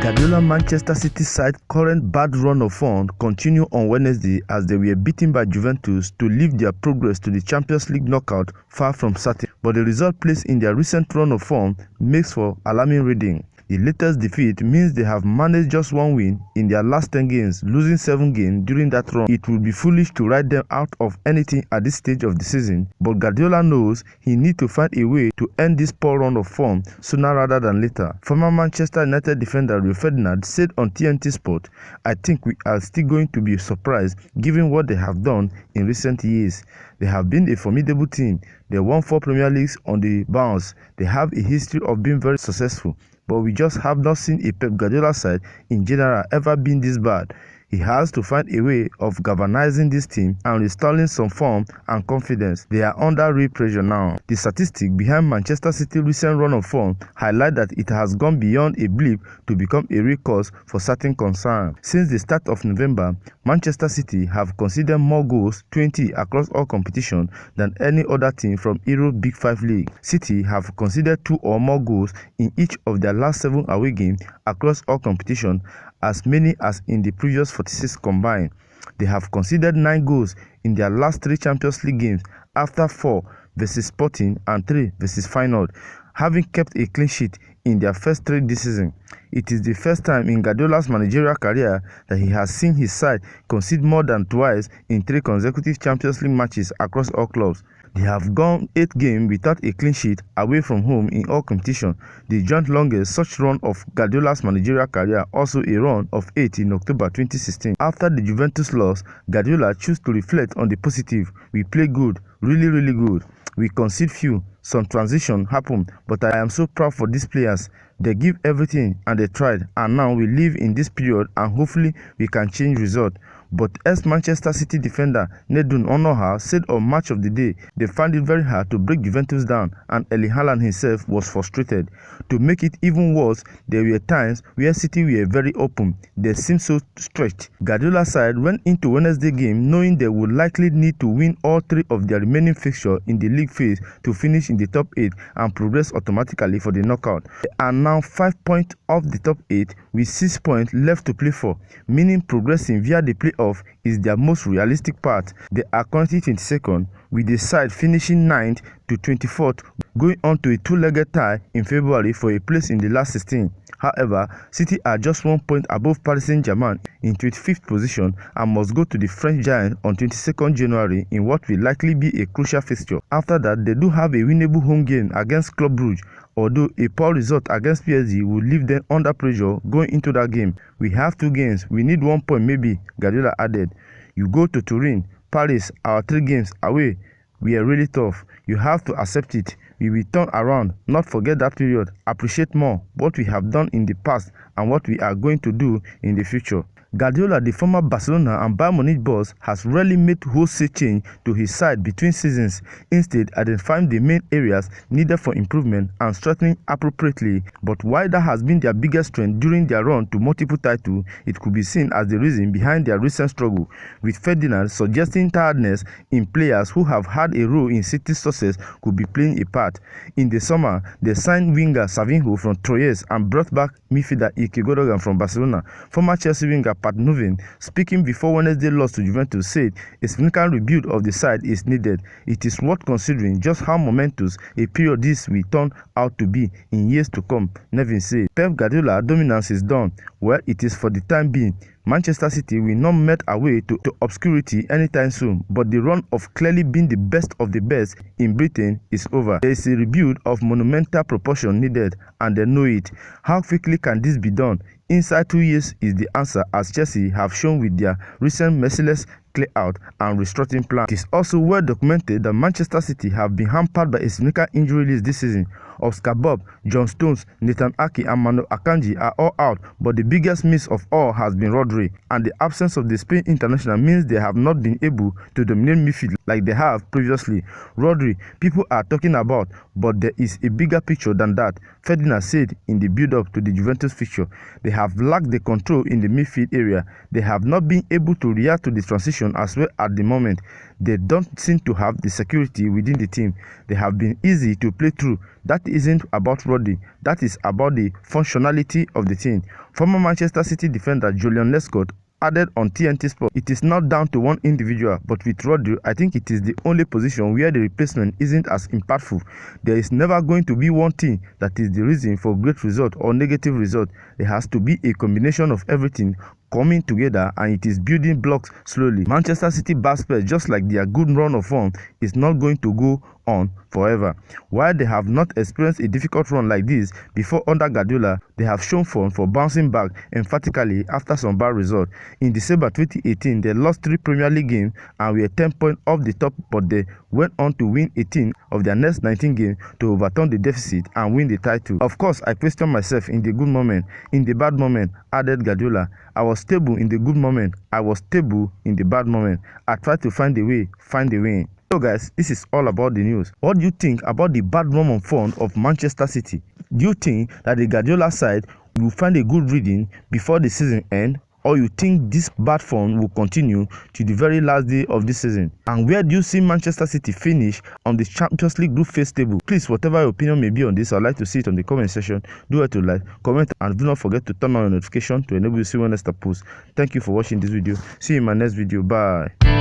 Guardiola Manchester City side current bad run of form continued on Wednesday as they were beaten by Juventus to leave their progress to the Champions League knockout far from certain. But the result placed in their recent run of form makes for alarming reading. The latest defeat means they have managed just one win in their last 10 games, losing 7 games during that run. It would be foolish to write them out of anything at this stage of the season, but Guardiola knows he needs to find a way to end this poor run of form sooner rather than later. Former Manchester United defender FERDINAND said on TNT Sport, "I think we are still going to be surprised given what they have done in recent years. They have been a formidable team. They won 4 Premier Leagues on the bounce. They have a history of being very successful. But we just have not seen a Pep Guardiola side in general ever been this bad. He has to find a way of galvanizing this team and restoring some form and confidence. They are under real pressure now." The statistic behind Manchester City's recent run of form highlight that it has gone beyond a blip to become a real cause for certain concern. Since the start of November, Manchester City have conceded more goals, 20 across all competitions, than any other team from Europe's Big 5 league. City have conceded 2 or more goals in each of their last 7 away games across all competitions, as many as in the previous 46 combined. They have conceded 9 goals in their last 3 Champions League games after 4 versus Sporting and 3 versus Feyenoord, having kept a clean sheet in their first 3 this season. It is the first time in Guardiola's managerial career that he has seen his side concede more than twice in 3 consecutive Champions League matches across all clubs. They have gone 8 games without a clean sheet away from home in all competitions, the joint longest such run of Guardiola's managerial career, also a run of 8 in October 2016. After the Juventus loss, Guardiola chose to reflect on the positive. "We play good, really good. We concede few. Some transition happened, but I am so proud for these players. They give everything and they tried, and now we live in this period and hopefully we can change result." But ex-Manchester City defender Nedun Onoha said on Match of the Day they found it very hard to break Juventus down, and Erling Haaland himself was frustrated. To make it even worse, there were times where City were very open. They seemed so stretched. Guardiola's side went into Wednesday game knowing they would likely need to win all 3 of their remaining fixtures in the league phase to finish in the top 8 and progress automatically for the knockout. They are now 5 points off the top 8 with 6 points left to play for, meaning progressing via the playoff is their most realistic path. They are currently 22nd, with the side finishing 9th to 24th, going on to a 2-legged tie in February for a place in the last 16. However, City are just 1 point above Paris Saint-Germain in 25th position and must go to the French giant on 22nd January in what will likely be a crucial fixture. After that, they do have a winnable home game against Club Brugge, although a poor result against PSG will leave them under pressure going into that game. "We have 2 games, we need 1 point maybe," Guardiola added. "You go to Turin, Paris, our 3 games away were really tough. You have to accept it. We will turn around, not forget that period, appreciate more what we have done in the past and what we are going to do in the future." Guardiola, the former Barcelona and Bayern Munich boss, has rarely made wholesale change to his side between seasons, instead identifying the main areas needed for improvement and strengthening appropriately. But while that has been their biggest strength during their run to multiple titles, it could be seen as the reason behind their recent struggle, with Ferdinand suggesting tiredness in players who have had a role in City's success could be playing a part. In the summer, they signed winger Savinho from Troyes and brought back midfielder Ike Gundogan from Barcelona. Former Chelsea winger Pat Novin, speaking before Wednesday's loss to Juventus, said a significant rebuild of the side is needed. "It is worth considering just how momentous a period this will turn out to be in years to come," Nevin said. Pep Guardiola's dominance is done. Well, it is for the time being. Manchester City will not melt away to obscurity anytime soon, but the run of clearly being the best of the best in Britain is over. There is a rebuild of monumental proportion needed, and they know it. How quickly can this be done? Inside 2 years is the answer, as Chelsea have shown with their recent merciless clear-out and restructuring plan. It is also well documented that Manchester City have been hampered by a significant injury list this season. Oscar Bob, John Stones, Nathan Ake and Manu Akanji are all out, but the biggest miss of all has been Rodri, and the absence of the Spain international means they have not been able to dominate midfield like they have previously. Rodri, people are talking about, but there is a bigger picture than that, Ferdinand said in the build-up to the Juventus fixture. They have have lacked the control in the midfield area. They have not been able to react to the transition as well at the moment. They don't seem to have the security within the team. They have been easy to play through. That isn't about Rodri. That is about the functionality of the team. Former Manchester City defender Julian Lescott added on TNT Sport, "It is not down to one individual, but with Rodri, I think it is the only position where the replacement isn't as impactful. There is never going to be one thing that is the reason for great result or negative result. There has to be a combination of everything coming together, and it is building blocks slowly." Manchester City bad spells, just like their good run of form, is not going to go on forever. While they have not experienced a difficult run like this before under Gaurdiola, they have shown form for bouncing back emphatically after some bad results. In December 2018, they lost 3 Premier League games and were 10 points off the top, but they went on to win 18 of their next 19 games to overturn the deficit and win the title. "Of course, I question myself in the good moment, in the bad moment," added Gaurdiola. "I was stable in the good moment. I was stable in the bad moment. I tried to find a way, find a way." So guys, this is all about the news. What do you think about the bad run of form of Manchester City? Do you think that the Guardiola side will find a good reading before the season ends? Or you think this bad form will continue to the very last day of this season? And where do you see Manchester City finish on the Champions League group phase table? Please, whatever your opinion may be on this, I'd like to see it on the comment section. Do it to like, comment, and do not forget to turn on your notification to enable you to see when next I post. Thank you for watching this video. See you in my next video. Bye.